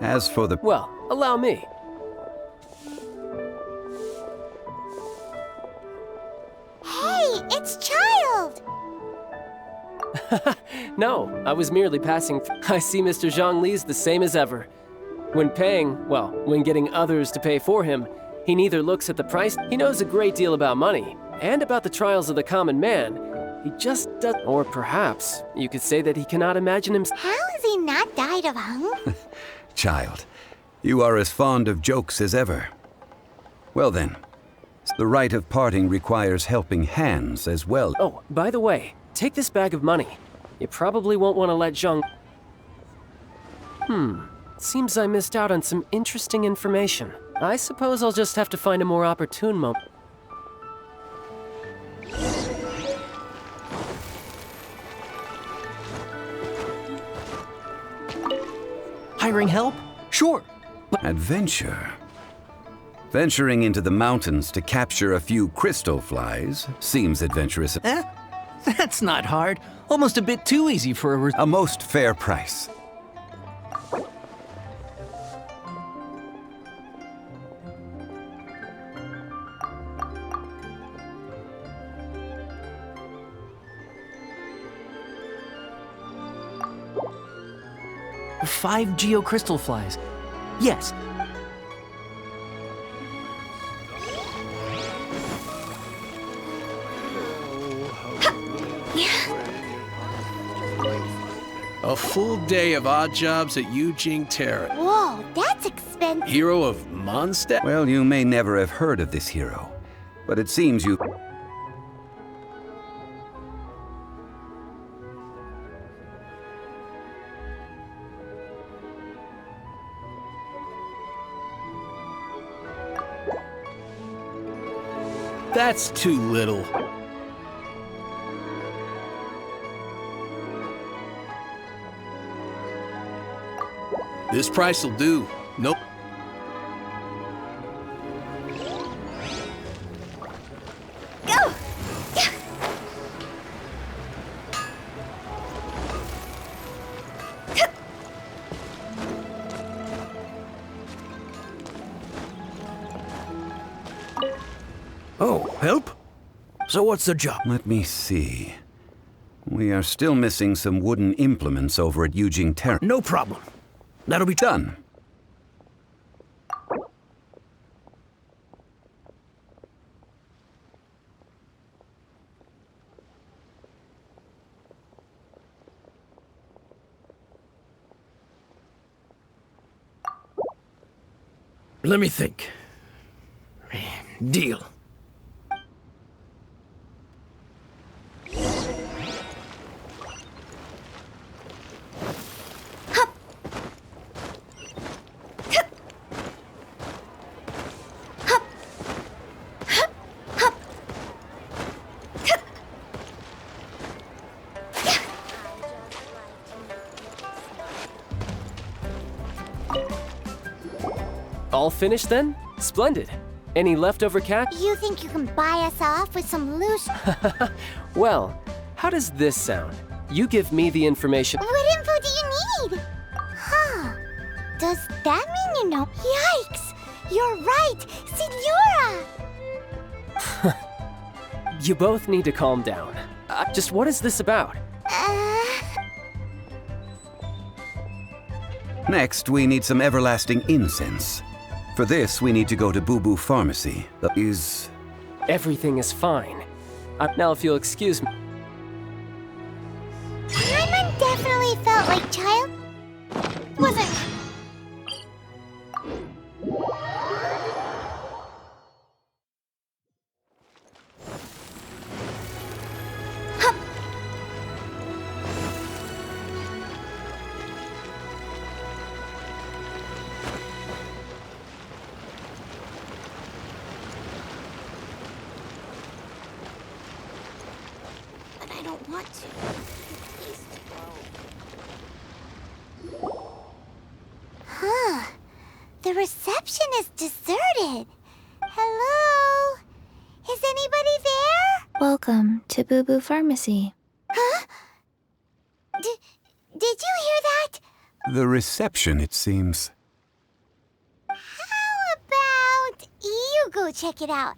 As for the... Well, allow me. Hey, it's Child! No, I was merely passing... I see Mr. Zhongli's the same as ever. When when getting others to pay for him, he neither looks at the price, he knows a great deal about money, and about the trials of the common man. He just does... Or perhaps, you could say that he cannot imagine himself... How has he not died of hunger? Child, you are as fond of jokes as ever. Well then, the rite of parting requires helping hands as well. Oh, by the way, take this bag of money. You probably won't want to let Zhong... Seems I missed out on some interesting information. I suppose I'll just have to find a more opportune moment. Hiring help? Sure. Adventure? Venturing into the mountains to capture a few crystal flies seems adventurous. That's not hard. Almost a bit too easy for a most fair price. Five geocrystal flies. Yes. A full day of odd jobs at Yujing Terrace. Whoa, that's expensive. Hero of Mondstadt? Well, you may never have heard of this hero, but it seems you... That's too little. This price will do. Nope. Go! Oh, help? So what's the job? Let me see. We are still missing some wooden implements over at Yujing Terrace. No problem. That'll be Done. Let me think. Deal. All finished then? Splendid. Any leftover cash? You think you can buy us off with some loose... Well, how does this sound? You give me the information. What info do you need? Huh. Does that mean you know? Yikes! You're right! Signora! You both need to calm down. Just what is this about? Next, we need some everlasting incense. For this, we need to go to Boo Boo Pharmacy. That is... Everything is fine. Now, if you'll excuse me. Paimon definitely felt like child... wasn't... But I don't want to. Please go. Huh. The reception is deserted. Hello? Is anybody there? Welcome to Boo Boo Pharmacy. Huh? Did you hear that? The reception, it seems. How about you go check it out?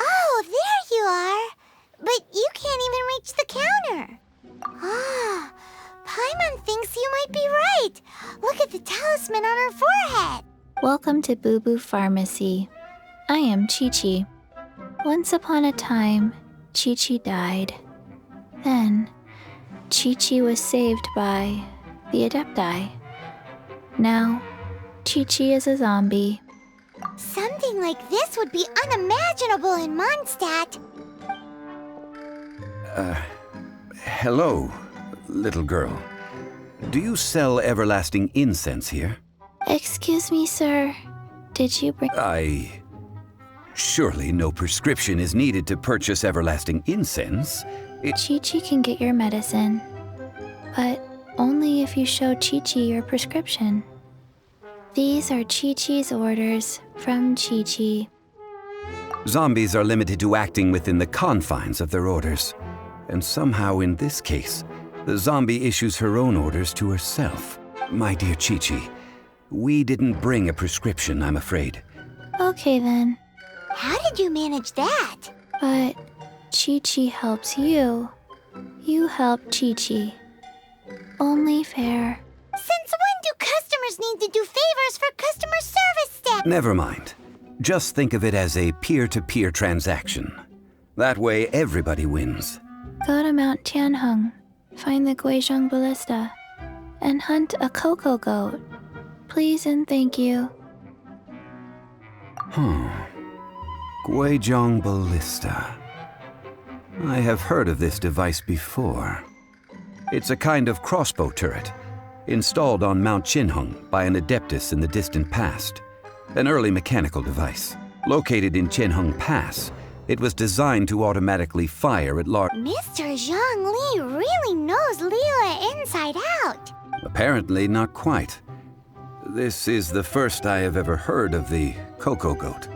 Oh, there you are. But you can't even reach the counter. Ah, Paimon thinks you might be right. Look at the talisman on her forehead. Welcome to Boo Boo Pharmacy. I am Chi-Chi. Once upon a time, Chi-Chi died. Then, Chi-Chi was saved by the Adepti. Now, Chi-Chi is a zombie. Something like this would be unimaginable in Mondstadt. Hello, little girl. Do you sell everlasting incense here? Excuse me, sir. Did you bring... Surely no prescription is needed to purchase everlasting incense. Chi-Chi can get your medicine, but only if you show Chi-Chi your prescription. These are Chi-Chi's orders from Chi-Chi. Zombies are limited to acting within the confines of their orders. And somehow in this case, the zombie issues her own orders to herself. My dear Chi-Chi, we didn't bring a prescription, I'm afraid. Okay then. How did you manage that? But Chi-Chi helps you. You help Chi-Chi. Only fair. Since when do customers need to do favors for customer service staff? Never mind. Just think of it as a peer-to-peer transaction. That way everybody wins. Go to Mount Tianheng, find the Guizhong Ballista, and hunt a cocoa goat. Please and thank you. Guizhong Ballista. I have heard of this device before. It's a kind of crossbow turret, installed on Mount Tianheng by an adeptus in the distant past. An early mechanical device. Located in Tianheng Pass, it was designed to automatically fire at large... Mr. Zhang Li really knows Liyue inside out. Apparently not quite. This is the first I have ever heard of the cocoa goat.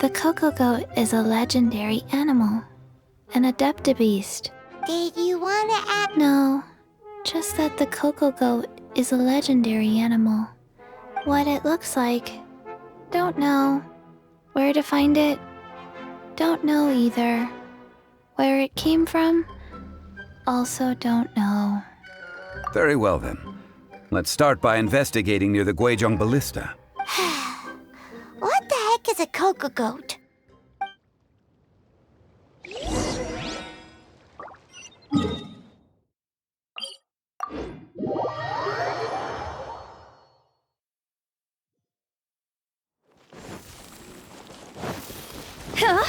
The cocoa goat is a legendary animal, an adeptibeast. Did you want to add... No, just that the cocoa goat is a legendary animal. What it looks like, don't know. Where to find it, don't know either. Where it came from, also don't know. Very well then. Let's start by investigating near the Guizhong Ballista. What the heck is a cocoa goat? Huh?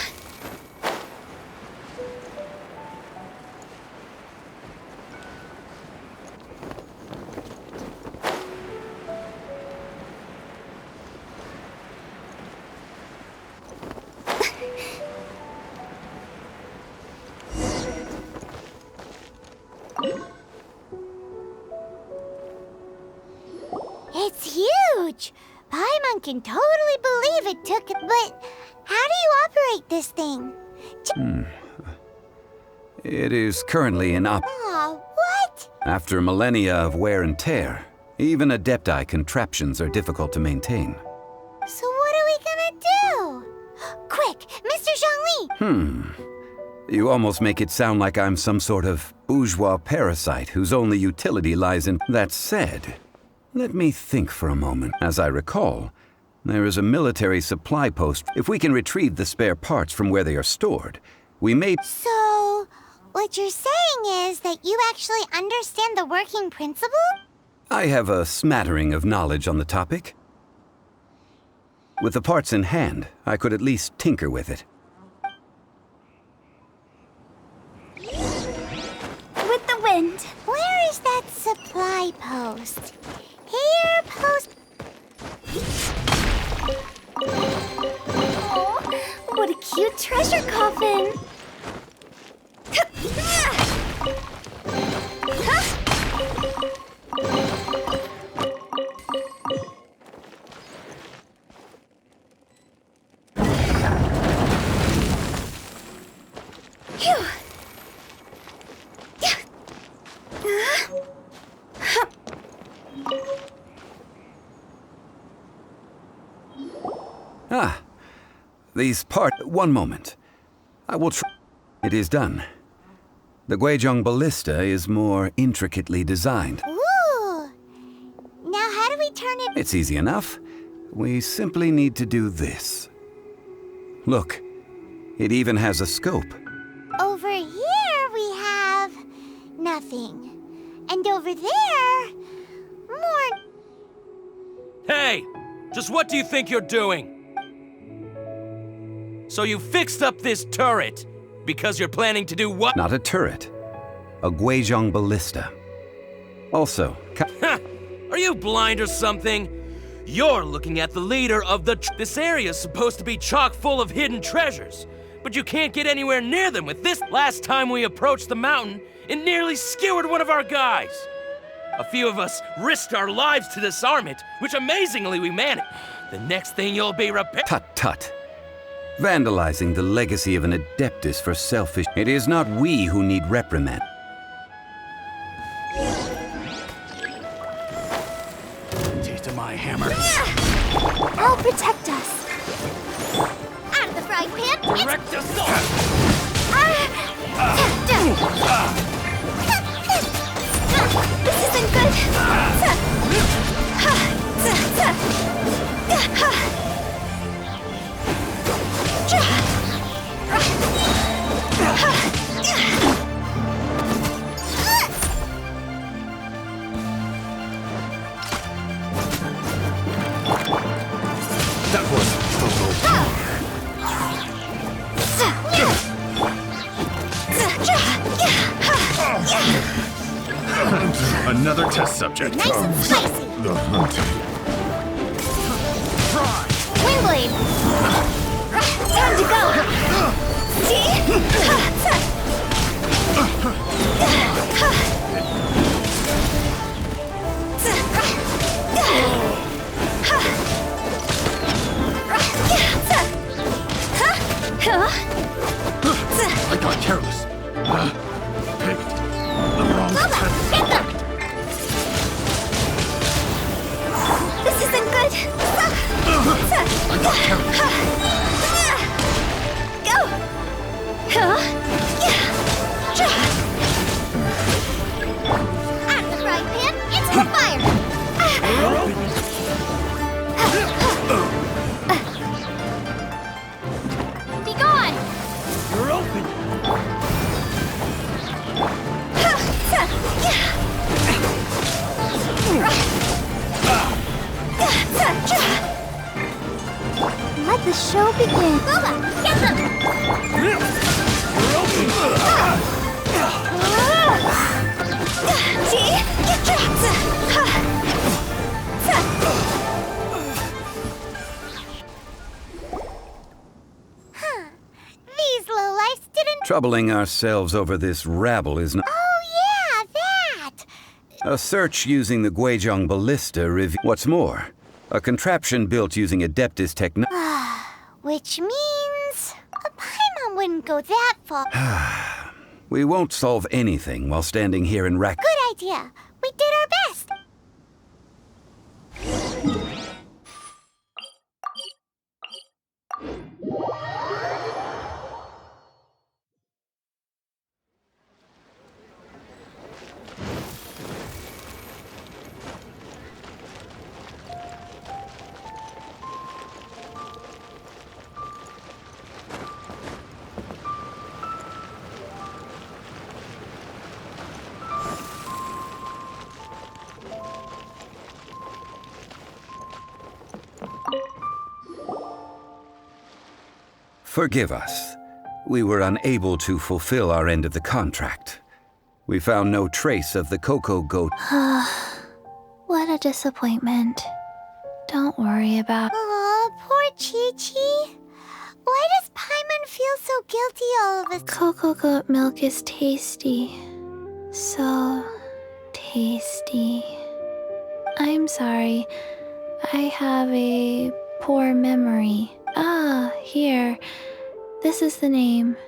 It's huge! Paimon can totally believe it took it, but how do you operate this thing? It is currently in Aw, what? After millennia of wear and tear, even Adepti contraptions are difficult to maintain. So what are we gonna do? Quick, Mr. Zhongli! You almost make it sound like I'm some sort of bourgeois parasite whose only utility lies in... That said, let me think for a moment. As I recall, there is a military supply post. If we can retrieve the spare parts from where they are stored, we may... So, what you're saying is that you actually understand the working principle? I have a smattering of knowledge on the topic. With the parts in hand, I could at least tinker with it. With the wind. Where is that supply post? Here, post... Oh, what a cute treasure coffin! These parts... One moment. I will try... It is done. The Guizhong Ballista is more intricately designed. Ooh! Now how do we turn it... It's easy enough. We simply need to do this. Look, it even has a scope. Over here we have... nothing. And over there... more... Hey! Just what do you think you're doing? So you fixed up this turret because you're planning to do what? Not a turret. A Guizhong Ballista. Also... Are you blind or something? You're looking at the leader of the... This area's supposed to be chock full of hidden treasures, but you can't get anywhere near them with this. Last time we approached the mountain, it nearly skewered one of our guys. A few of us risked our lives to disarm it, which amazingly we managed. The next thing you'll be Tut-tut. Vandalizing the legacy of an Adeptus for selfish... It is not we who need reprimand. Taste of my hammer. I'll protect us. Out of the frying pan. Direct assault! This isn't That was another test subject. Nice and spicy. The hunt. Windblade. Time to go. See? I got careless. Picked the wrong test. Hit them! This isn't good. I got careless. Go! begin. Boba, get them! Get trapped! These lowlifes didn't... Troubling ourselves over this rabble is not... Oh yeah, that! A search using the Guizhong ballista reveals... What's more, a contraption built using Adeptus technology... Which means... a Paimon wouldn't go that far. We won't solve anything while standing here in rack... Good idea. We did our best. Forgive us. We were unable to fulfill our end of the contract. We found no trace of the cocoa goat. What a disappointment. Don't worry about... Aw, poor Chi-Chi. Why does Paimon feel so guilty all of a sudden? Cocoa goat milk is tasty. So tasty. I'm sorry. I have a poor memory. Ah, here. This is the name.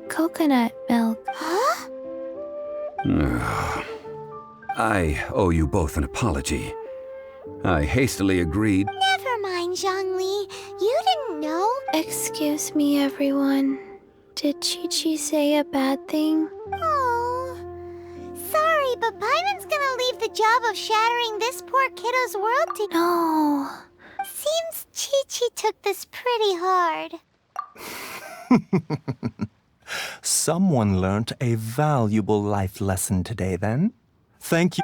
Coconut milk. Huh? I owe you both an apology. I hastily agreed. Never mind, Zhongli. You didn't know. Excuse me, everyone. Did Chi-Chi say a bad thing? Oh, sorry, but Paimon's gonna leave the job of shattering this poor kiddo's world to... No. Seems Chi-Chi took this pretty hard. Someone learnt a valuable life lesson today, then. Thank you.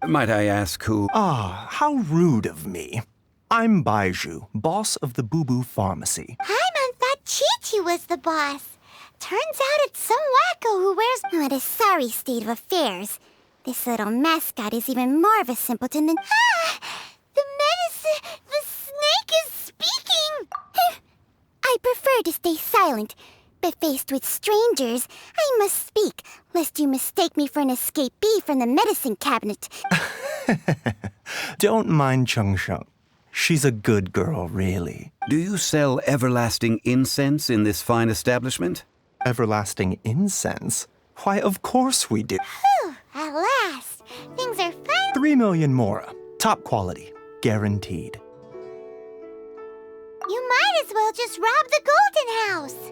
Might I ask who... Ah, how rude of me. I'm Baiju, boss of the Boo Boo Pharmacy. Paimon thought Chi-Chi was the boss. Turns out it's some wacko who wears... What a sorry state of affairs. This little mascot is even more of a simpleton than... Ah! The medicine... The snake is speaking! I prefer to stay silent, but faced with strangers, I must speak, lest you mistake me for an escapee from the medicine cabinet. Don't mind Chung Sheng. She's a good girl, really. Do you sell everlasting incense in this fine establishment? Everlasting incense? Why, of course we do. Whew, at last. Things are fine. 3 million mora. Top quality. Guaranteed. You might as well just rob the Golden House.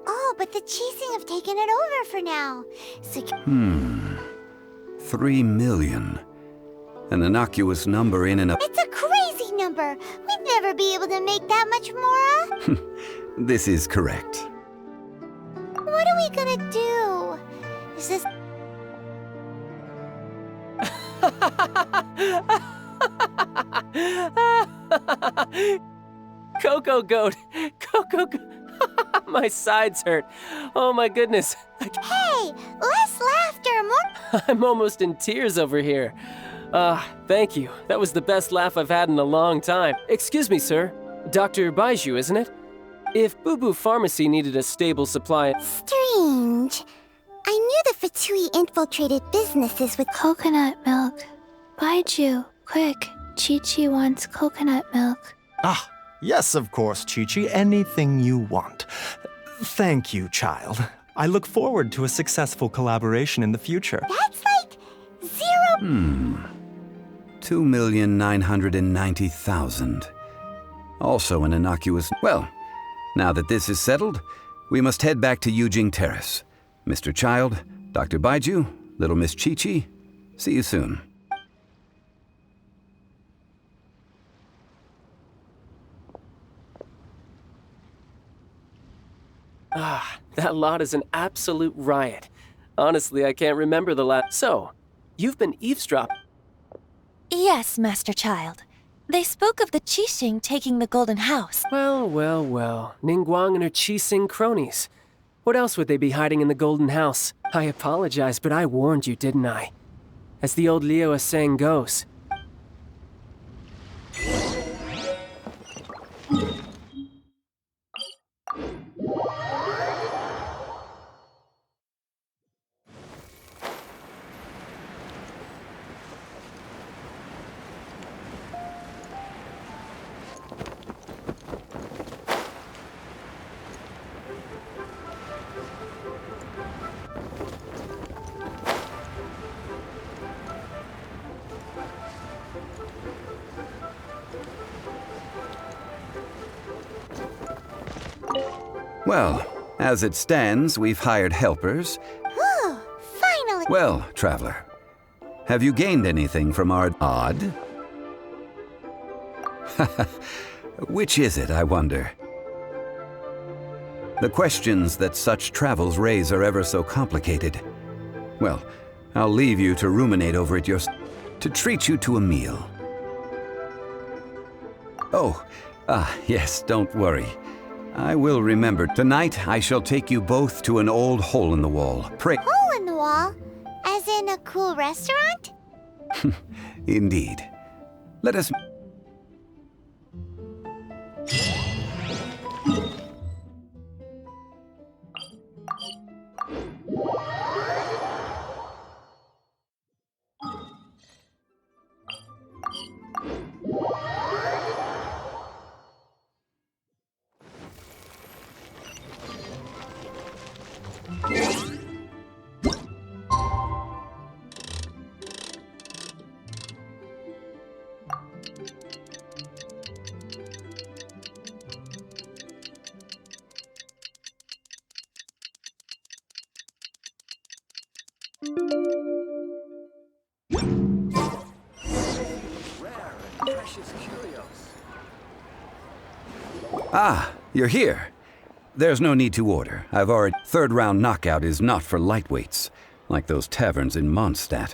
Oh, but the Chising have taken it over for now. So... 3 million. An innocuous number in and of... It's a crazy number. We'd never be able to make that much more. This is correct. What are we gonna do? Is this... Cocoa goat! Cocoa goat! My sides hurt. Oh my goodness. Hey, less laughter, more... I'm almost in tears over here. Thank you. That was the best laugh I've had in a long time. Excuse me, sir. Dr. Baiju, isn't it? If Boo Boo Pharmacy needed a stable supply... Strange. I knew the Fatui infiltrated businesses with... Coconut milk. Baiju, quick. Chi-Chi wants coconut milk. Ah, yes, of course, Chi-Chi. Anything you want. Thank you, child. I look forward to a successful collaboration in the future. That's like 0... 2,990,000. Also an innocuous... Well, now that this is settled, we must head back to Yujing Terrace. Mr. Child, Dr. Baiju, little Miss Chi-Chi, see you soon. That lot is an absolute riot. Honestly, I can't remember the last... So, you've been eavesdropping. Yes, Master Child. They spoke of the Qixing taking the Golden House. Well, well, well. Ningguang and her Qixing cronies. What else would they be hiding in the Golden House? I apologize, but I warned you, didn't I? As the old Liyue saying goes. Well, as it stands, we've hired helpers. Oh, finally! Well, traveler, have you gained anything from our odd? Which is it, I wonder? The questions that such travels raise are ever so complicated. Well, I'll leave you to ruminate over it to treat you to a meal. Oh, yes, don't worry. I will remember. Tonight, I shall take you both to an old hole-in-the-wall. Hole in the wall? As in a cool restaurant? Indeed. Let us... Ah, you're here. There's no need to order. I've already... Third round knockout is not for lightweights, like those taverns in Mondstadt.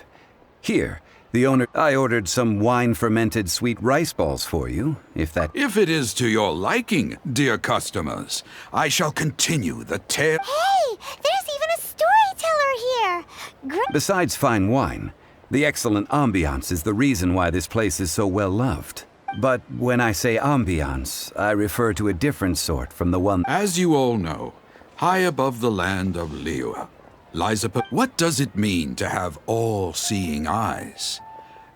Here, the owner... I ordered some wine-fermented sweet rice balls for you, if it is to your liking, dear customers, I shall continue the tale... Hey! There's even a storyteller here! Besides fine wine, the excellent ambiance is the reason why this place is so well loved. But when I say ambiance, I refer to a different sort from the one... As you all know, high above the land of Liyue lies a... What does it mean to have all-seeing eyes?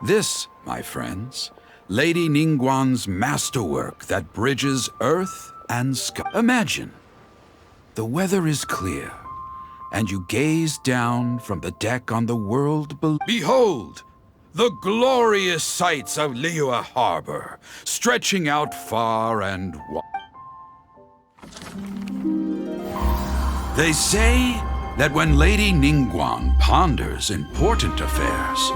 This, my friends, Lady Ningguang's masterwork that bridges earth and sky. Imagine, the weather is clear, and you gaze down from the deck on the world below. Behold! The glorious sights of Liyue Harbor, stretching out far and wide. They say that when Lady Ningguang ponders important affairs,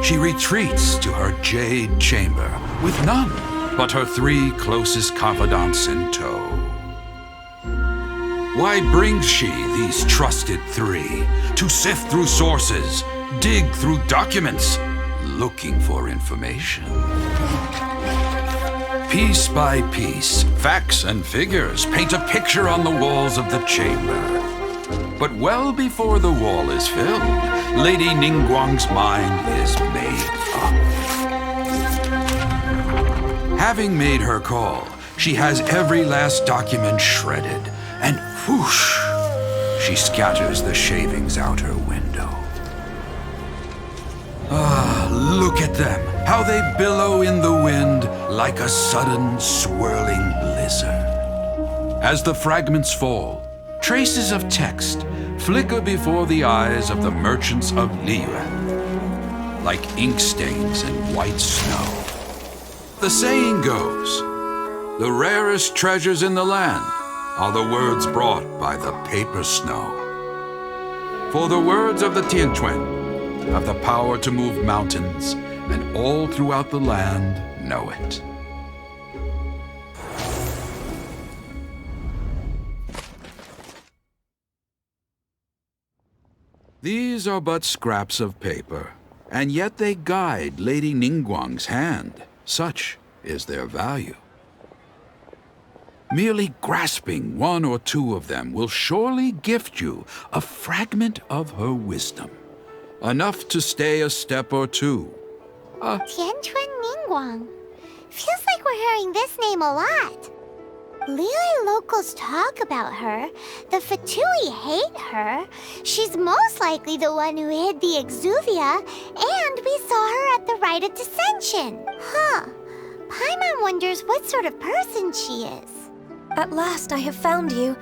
she retreats to her jade chamber with none but her 3 closest confidants in tow. Why brings she these trusted 3 to sift through sources, dig through documents, looking for information? Piece by piece, facts and figures paint a picture on the walls of the chamber. But well before the wall is filled, Lady Ningguang's mind is made up. Having made her call, she has every last document shredded, and whoosh, she scatters the shavings out her window. Ah, look at them, how they billow in the wind like a sudden swirling blizzard. As the fragments fall, traces of text flicker before the eyes of the merchants of Liyue, like ink stains in white snow. The saying goes, the rarest treasures in the land are the words brought by the paper snow. For the words of the Tianquan have the power to move mountains, and all throughout the land know it. These are but scraps of paper, and yet they guide Lady Ningguang's hand. Such is their value. Merely grasping one or two of them will surely gift you a fragment of her wisdom, enough to stay a step or two. Tianchuan Ningguang. Feels like we're hearing this name a lot. Liyue locals talk about her. The Fatui hate her. She's most likely the one who hid the exuvia, and we saw her at the Rite of Dissension. Huh. Paimon wonders what sort of person she is. At last I have found you.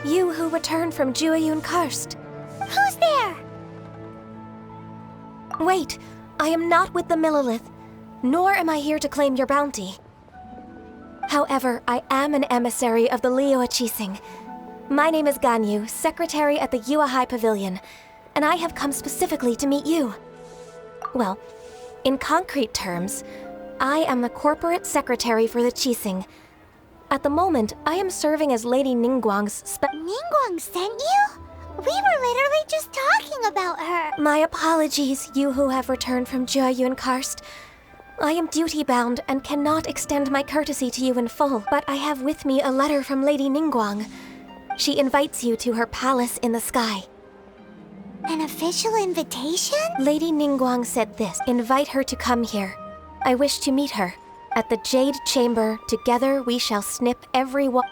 You who returned from Jueyun Karst. Who's there? Wait, I am not with the Millelith, nor am I here to claim your bounty. However, I am an emissary of the Liyue Qixing. My name is Ganyu, secretary at the Yuehai Pavilion, and I have come specifically to meet you. Well, in concrete terms, I am the corporate secretary for the Qixing. At the moment, I am serving as Lady Ningguang's Ningguang sent you? We were literally just talking about her. My apologies, you who have returned from Jueyun Karst. I am duty-bound and cannot extend my courtesy to you in full, but I have with me a letter from Lady Ningguang. She invites you to her palace in the sky. An official invitation? Lady Ningguang said this. Invite her to come here. I wish to meet her. At the Jade Chamber, together we shall snip every one.